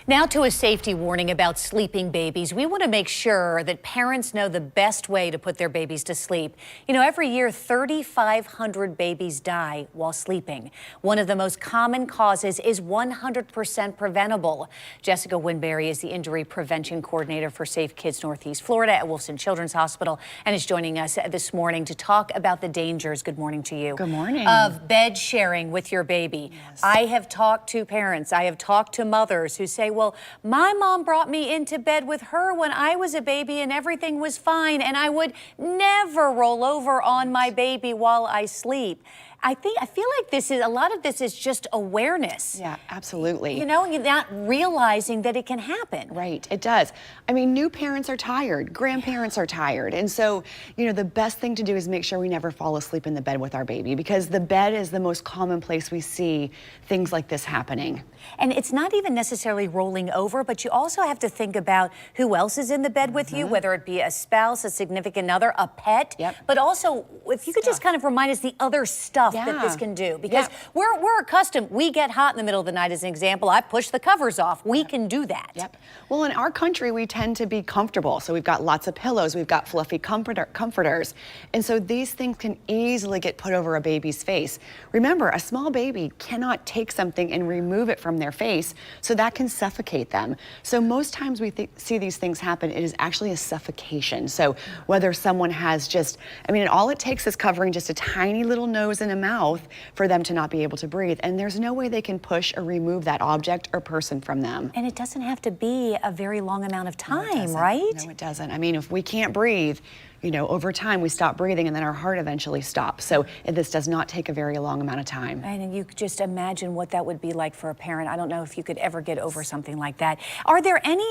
Now to a safety warning about sleeping babies. We want to make sure that parents know the best way to put their babies to sleep. You know, every year 3,500 babies die while sleeping. One of the most common causes is 100% preventable. Jessica Winberry is the injury prevention coordinator for Safe Kids Northeast Florida at Wolfson Children's Hospital and is joining us this morning to talk about the dangers, good morning to you, good morning, of bed sharing with your baby. Yes. I have talked to parents, I have talked to mothers who say, well, my mom brought me into bed with her when I was a baby and everything was fine, and I would never roll over on my baby while I sleep. I feel like a lot of this is just awareness. Yeah, absolutely. You know, you're not realizing that it can happen. Right, it does. I mean, new parents are tired, grandparents are tired. And so, you know, the best thing to do is make sure we never fall asleep in the bed with our baby, because the bed is the most common place we see things like this happening. And it's not even necessarily rolling over, but you also have to think about who else is in the bed with you, whether it be a spouse, a significant other, a pet. Yep. But also, if you could just kind of remind us the other stuff that this can do, because we're accustomed. We get hot in the middle of the night, as an example. I push the covers off. We can do that. Yep. Well, in our country, we tend to be comfortable. So we've got lots of pillows, we've got fluffy comforters. And so these things can easily get put over a baby's face. Remember, a small baby cannot take something and remove it from their face, so that can suffocate them. So most times we see these things happen, it is actually a suffocation. So whether someone has just, I mean, all it takes is covering just a tiny little nose and a mouth for them to not be able to breathe. And there's no way they can push or remove that object or person from them. And it doesn't have to be a very long amount of time, right? No, it doesn't. I mean, if we can't breathe, you know, over time we stop breathing and then our heart eventually stops. So this does not take a very long amount of time. And you could just imagine what that would be like for a parent. I don't know if you could ever get over something like that. Are there any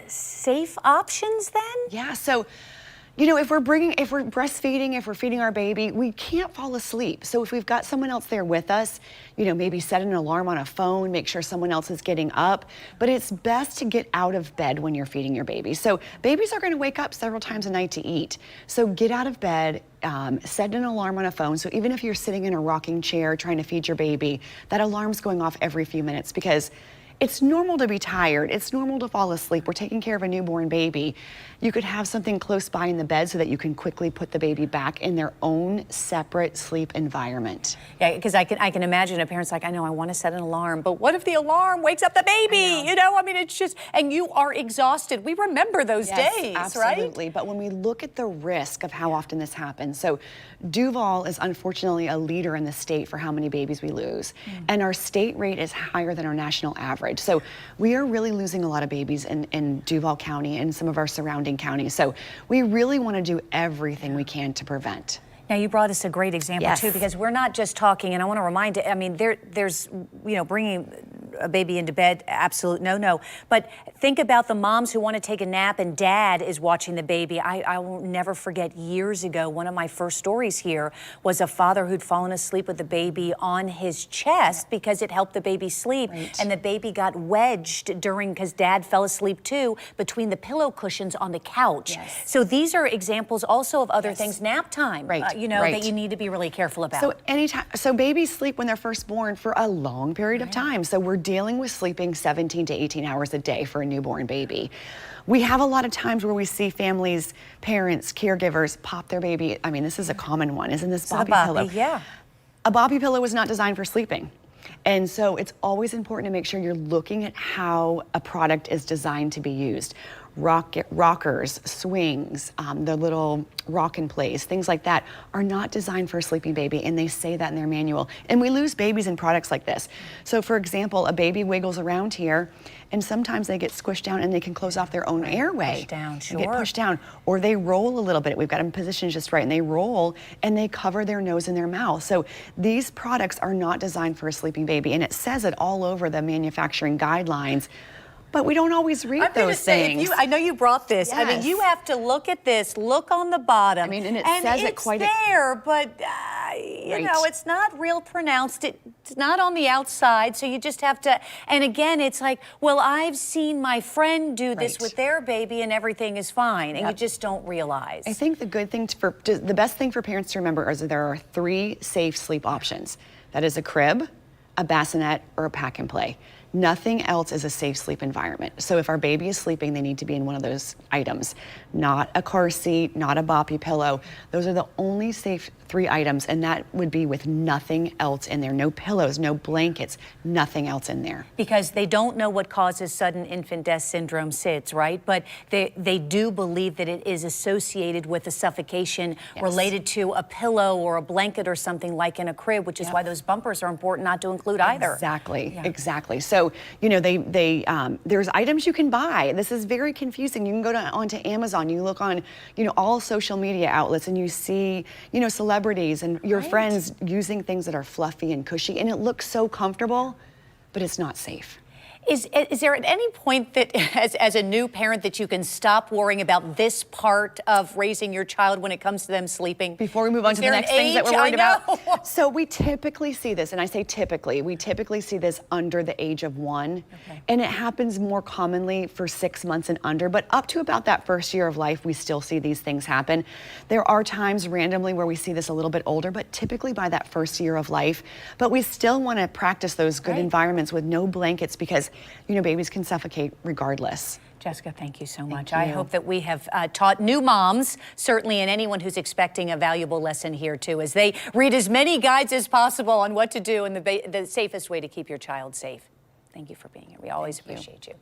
safe options then? Yeah, so, you know, if we're breastfeeding, if we're feeding our baby, we can't fall asleep. So if we've got someone else there with us, you know, maybe set an alarm on a phone, make sure someone else is getting up. But it's best to get out of bed when you're feeding your baby. So babies are going to wake up several times a night to eat. So get out of bed, set an alarm on a phone. So even if you're sitting in a rocking chair trying to feed your baby, that alarm's going off every few minutes, because it's normal to be tired. It's normal to fall asleep. We're taking care of a newborn baby. You could have something close by in the bed so that you can quickly put the baby back in their own separate sleep environment. Yeah, because I can imagine a parent's like, I know I want to set an alarm, but what if the alarm wakes up the baby? You know, I mean, it's just, and you are exhausted. We remember those days, absolutely. right? But when we look at the risk of how often this happens, so Duval is unfortunately a leader in the state for how many babies we lose. And our state rate is higher than our national average. So we are really losing a lot of babies in Duval County and some of our surrounding counties. So we really want to do everything we can to prevent. Now, you brought us a great example, too, because we're not just talking, and I want to remind you, I mean, there's, you know, bringing a baby into bed, absolute no-no. But think about the moms who want to take a nap and dad is watching the baby. I will never forget years ago, one of my first stories here was a father who'd fallen asleep with the baby on his chest because it helped the baby sleep. And the baby got wedged because dad fell asleep too, between the pillow cushions on the couch. So these are examples also of other things. Nap time, you know, that you need to be really careful about. So babies sleep when they're first born for a long period of time. So we're dealing with sleeping 17 to 18 hours a day for a newborn baby. We have a lot of times where we see families, parents, caregivers pop their baby. I mean, this is a common one, isn't this Bobby pillow? Yeah. A Bobby pillow was not designed for sleeping. And so it's always important to make sure you're looking at how a product is designed to be used. Rockers, swings, the little rock in place, things like that are not designed for a sleeping baby, and they say that in their manual. And we lose babies in products like this. So for example, a baby wiggles around here and sometimes they get squished down and they can close off their own airway. Push down, They get pushed down, or they roll a little bit. We've got them positioned just right, and they roll and they cover their nose and their mouth. So these products are not designed for a sleeping baby, and it says it all over the manufacturing guidelines. But we don't always read those things. I know you brought this. I mean, you have to look at this, look on the bottom. I mean, and it says it quite there, but you know, it's not real pronounced. It's not on the outside, so you just have to, and again, it's like, well, I've seen my friend do this with their baby and everything is fine, and you just don't realize. I think the best thing for parents to remember is that there are 3 safe sleep options. That is a crib, a bassinet, or a pack and play. Nothing else is a safe sleep environment. So if our baby is sleeping, they need to be in one of those items. Not a car seat, not a boppy pillow. Those are the only safe 3 items, and that would be with nothing else in there. No pillows, no blankets, nothing else in there. Because they don't know what causes sudden infant death syndrome, SIDS, right? But they do believe that it is associated with a suffocation related to a pillow or a blanket or something like in a crib, which is why those bumpers are important not to include either. Exactly, exactly. So, you know, there's items you can buy. This is very confusing. You can go onto Amazon, you look on, you know, all social media outlets, and you see, you know, celebrities and your friends using things that are fluffy and cushy, and it looks so comfortable, but it's not safe. Is there at any point that, as a new parent, that you can stop worrying about this part of raising your child when it comes to them sleeping? Before we move on to the next things that we're worried about. So we typically see this, and I say typically, we typically see this under the age of 1. And it happens more commonly for 6 months and under, but up to about that first year of life, we still see these things happen. There are times randomly where we see this a little bit older, but typically by that first year of life. But we still want to practice those good environments with no blankets, because you know, babies can suffocate regardless. Jessica, thank you so much. I hope that we have taught new moms, certainly, and anyone who's expecting a valuable lesson here too, as they read as many guides as possible on what to do and the safest way to keep your child safe. Thank you for being here. We always appreciate you.